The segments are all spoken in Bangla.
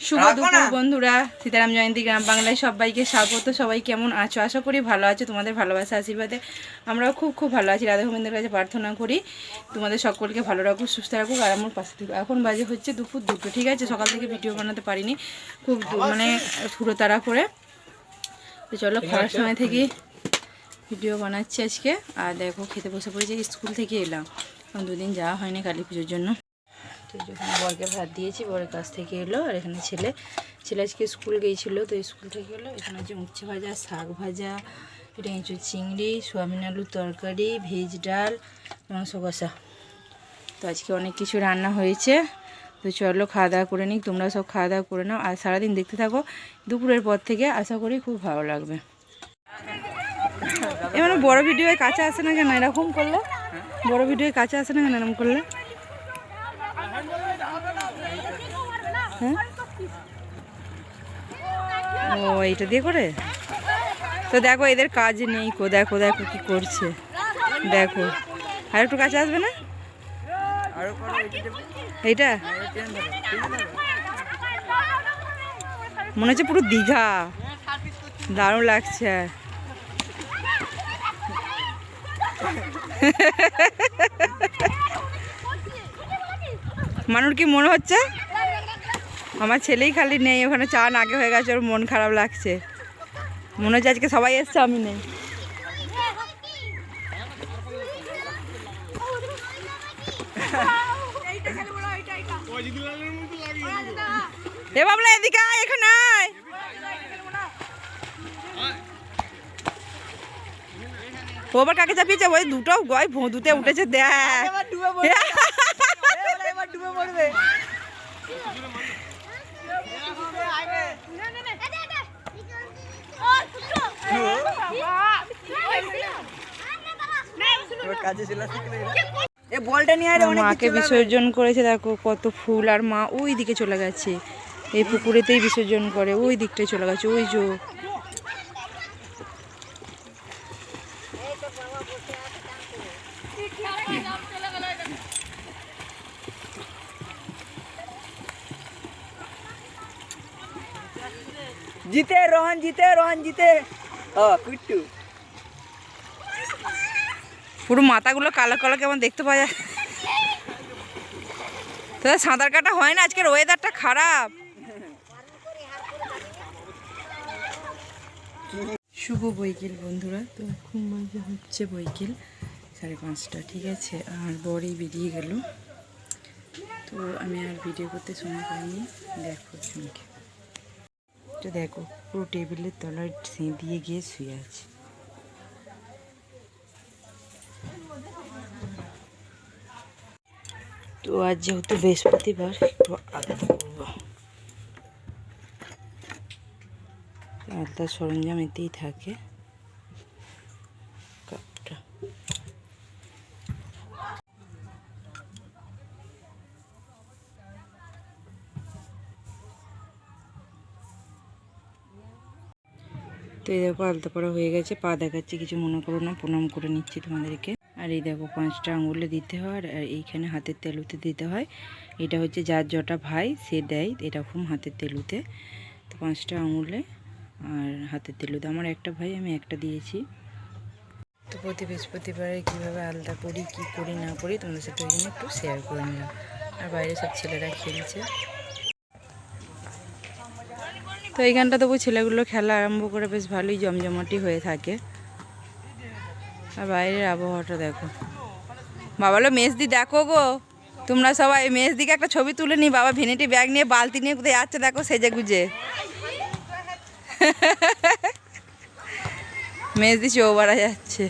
শুভ দুপুর বন্ধুরা, সীতারাম জয়ন্তী গ্রাম বাংলায় সবাইকে স্বাগত। সবাই কেমন আছো? আশা করি ভালো আছো। তোমাদের ভালোবাসা আশীর্বাদে আমরাও খুব ভালো আছি। রাধা গোবিন্দের কাছে প্রার্থনা করি তোমাদের সকলকে ভালো রাখুক, সুস্থ রাখুক আর আমার পাশে থাকুক। এখন বাজে হচ্ছে দুপুর 2টো, ঠিক আছে। সকাল থেকে ভিডিও বানাতে পারিনি, খুব মানে তাড়া করে। তো চলো, খাওয়ার সময় থেকে ভিডিও বানাচ্ছি আজকে। আর দেখো, খেতে বসে পড়েছি। স্কুল থেকে এলাম, 2 দিন যাওয়া হয়নি কালী পুজোর জন্য। তো যখন বরকে ভাত দিয়েছি, বরের কাছ থেকে এলো। আর এখানে ছেলে আজকে স্কুল গিয়েছিলো, তো স্কুল থেকে এলো। এখানে হচ্ছে উচ্ছে ভাজা, শাক ভাজা, এটা হচ্ছে চিংড়ি, সোয়াবিন আলুর তরকারি, ভেজ ডাল, মাংস কষা। তো আজকে অনেক কিছু রান্না হয়েছে। তো চলো খাওয়া দাওয়া করে নিই। তোমরা সব খাওয়া দাওয়া করে নাও আর সারাদিন দেখতে থাকো। দুপুরের পর থেকে আশা করি খুব ভালো লাগবে। এমন বড় ভিডিওয় কাছে আসে না কেন এরকম করলে? বড় ভিডিওয় কাছে আসে না কেন এরকম করলে? হ্যাঁ, ও এইটা দিয়ে করে। তো দেখো, এদের কাজ নেই কো। দেখো দেখো কি করছে, দেখো। আর একটু কাছে আসবে না? এইটা মনে হচ্ছে পুরো দীঘা, দারুণ লাগছে। মানুষ কি মনে হচ্ছে? আমার ছেলেই খালি নেই ওখানে, চান আগে হয়ে গেছে, ওর মন খারাপ লাগছে। মনে হচ্ছে আজকে সবাই এসছে, আমি নেই। এ বাবলা এদিকে আয়, এখানে আয়। ও আবার কাকে চাপিয়েছে? ওই দুটো গয় ভোঁদুতে উঠেছে, দেখ। মাকে বিসর্জন করেছে, দেখো কত ফুল। আর মা ওই দিকে চলে গেছে, এই পুকুরেতেই বিসর্জন করে, ওই দিকটায় চলে গেছে। ওই যে জিতে রোহন, জিতে কুট্টু। পুরো মাথাগুলো কালো কালো কেমন দেখতে পাওয়া যায়। তাহলে সাঁতার কাটা হয় না, আজকের ওয়েদারটা খারাপ। শুভ বৈকাল বন্ধুরা। তো এখন বাজে হচ্ছে বৈকাল 5:30, ঠিক আছে। আর বরই বেরিয়ে গেল, তো আমি আর ভিডিও করতে সময় পাইনি। দেখো চুমকে, তো দেখো পুরো টেবিলের তলায় দিয়ে গিয়ে শুয়ে আছে। তো আজ যেহেতু বৃহস্পতিবার, একটু আলাদা করবো। আলাদা সরঞ্জাম এতেই থাকে। কাপটা তো এই দেখো, আলতা পড়া হয়ে গেছে। পা দেখাচ্ছে, কিছু মনে করো না, প্রণাম করে নিচ্ছি তোমাদেরকে। আর এই দেখো 5টা আঙুলে দিতে হয়, আর এইখানে হাতের তেলুতে দিতে হয়। এটা হচ্ছে যার জটা ভাই সে দেয় এরকম হাতের তেলুতে। তো 5টা আঙুলে আর হাতের তেলুতে। আমার একটা ভাই, আমি একটা দিয়েছি। তো প্রতি বৃহস্পতিবারে কীভাবে আলাদা করি, কী করি না করি, তোমাদের সাথে ওই জন্য একটু শেয়ার করে নিলাম। আর বাইরে সব ছেলেরা খেলছে। তো এইখানটা তবু ছেলেগুলো খেলা আরম্ভ করে বেশ ভালোই জমজমাটি হয়ে থাকে। আর বাইরের আবহাওয়াটা দেখো। বাবালো মেজদি দেখো গো, তোমরা সবাই মেজদিকে একটা ছবি তুলে নি। বাবা ভেনিটি ব্যাগ নিয়ে বালতি নিয়ে কোথায় যাচ্ছে দেখো, সেজে গুজে। মেজদি চৌবাড়া যাচ্ছে।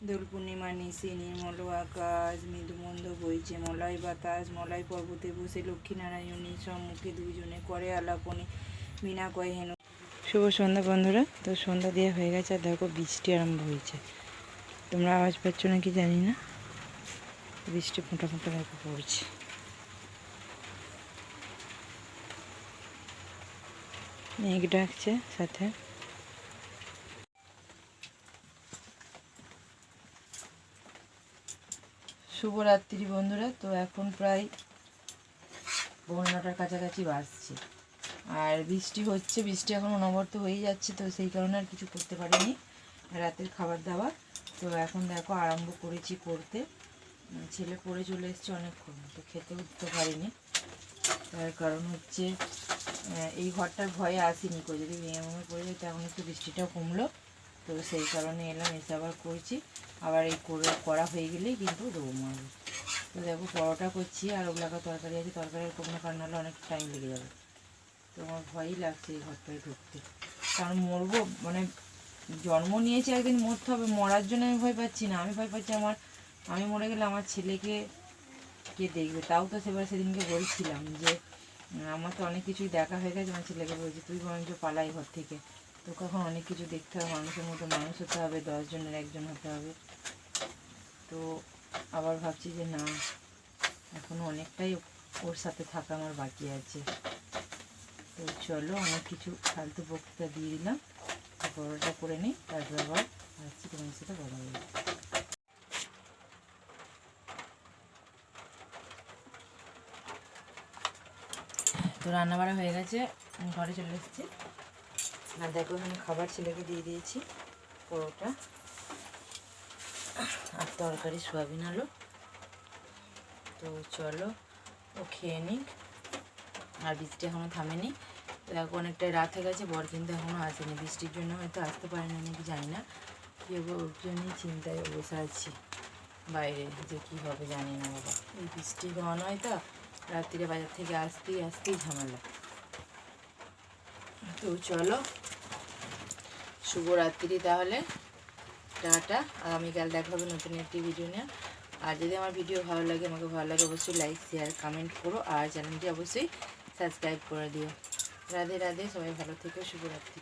দোল পূর্ণিমা নিশি, নির্মল আকাশ, মৃদুমন্দ বইছে মলয় বাতাস। মলয় পর্বতে বসে লক্ষ্মীনারায়ণী সম্মুখে দুইজনে করে আলাপনে, মিনা কয় হেন। শুভ সন্ধ্যা বন্ধুরা। তো সন্ধ্যা দিয়ে হয়ে গেছে, আর দেখো বৃষ্টি আরম্ভ হয়েছে। তোমরা আওয়াজ পাচ্ছ নাকি জানি না, বৃষ্টি ফোঁটা ফোঁটা দেখো পড়ছে। মেঘ ডাকছে সাথে। শুভরাত্রি বন্ধুরা। তো এখন প্রায় 9:30 কাছাকাছি বাজছে, আর বৃষ্টি হচ্ছে, বৃষ্টি এখন অনবরত হয়েই যাচ্ছে, তো সেই কারণে আর কিছু করতে পারিনি রাতের খাবার দাবার। তো এখন দেখো আরম্ভ করেছি করতে। ছেলে পড়ে চলে এসছে অনেকক্ষণ, তো খেতে উঠতে পারিনি। তার কারণ হচ্ছে এই ঘরটার ভয়ে আসিনি, করে যদি ভেঙে ভেঙে পড়ে যেত। এখন একটু বৃষ্টিটাও কমলো, তো সেই কারণে এলাম, এসে আবার করছি। আবার এই করা হয়ে গেলেই কিন্তু দেবো মারবো। তো দেখো পরোটা করছি, আর ওগুলাকা তরকারি আছে, তরকারির কোনো কারণ হলে অনেক টাইম লেগে যাবে। তো আমার ভয়ই লাগছে এই ঘরটায় ঢুকতে, কারণ মরবো, মানে জন্ম নিয়েছি একদিন মরতে হবে, মরার জন্য আমি ভয় পাচ্ছি না। আমি ভয় পাচ্ছি আমি মরে গেলে আমার ছেলেকে কে দেখবে। তাও তো সেদিনকে বলছিলাম যে আমার তো অনেক কিছুই দেখা হয়ে গেছে। আমার ছেলেকে বলছি তুই বরঞ্চ পালাই ঘর থেকে, তোকে এখন অনেক কিছু দেখতে হবে, মানুষের মতো মানুষ হতে হবে, 10 জনের একজন হতে হবে। তো আবার ভাবছি যে না, এখনও অনেকটাই ওর সাথে থাকা আমার বাকি আছে। তো চলো, অনেক কিছু ফালতু বক্তৃতা দিয়ে দিলাম, পরোটা করে নিই, তারপর আবার আসছি তোমার সাথে কথা বলি। তো রান্নাবাড়া হয়ে গেছে, ঘরে চলে এসেছি। আর দেখো এখানে খাবার ছেলেকে দিয়ে দিয়েছি, পরোটা আর তরকারি সয়াবিন আলু। তো চলো ও খেয়ে নিক, আর বৃষ্টি এখনও থামেনি। তো এখন অনেকটাই রাত হয়ে গেছে, বর কিন্তু এখনও আসেনি, বৃষ্টির জন্য হয়তো আসতে পারে না নাকি জানি না। কী হবে ওর জন্যই চিন্তায় বসে আছি বাইরে, যে কী হবে জানি না বাবা। এই বৃষ্টি গন হয় তো, রাত্রিরে বাজার থেকে আসতেই ঝামেলা। তো চলো, শুভরাত্রি তাহলে, টাটা। আগামীকাল দেখা হবে নতুন একটি ভিডিও নিয়ে। আর যদি আমার ভিডিও ভালো লাগে, আমাকে ভালো লাগে, অবশ্যই লাইক শেয়ার কমেন্ট করো, আর চ্যানেলটি অবশ্যই সাবস্ক্রাইব করে দিও। রাধে রাধে, সবাই ভালো থেকো, শুভরাত্রি।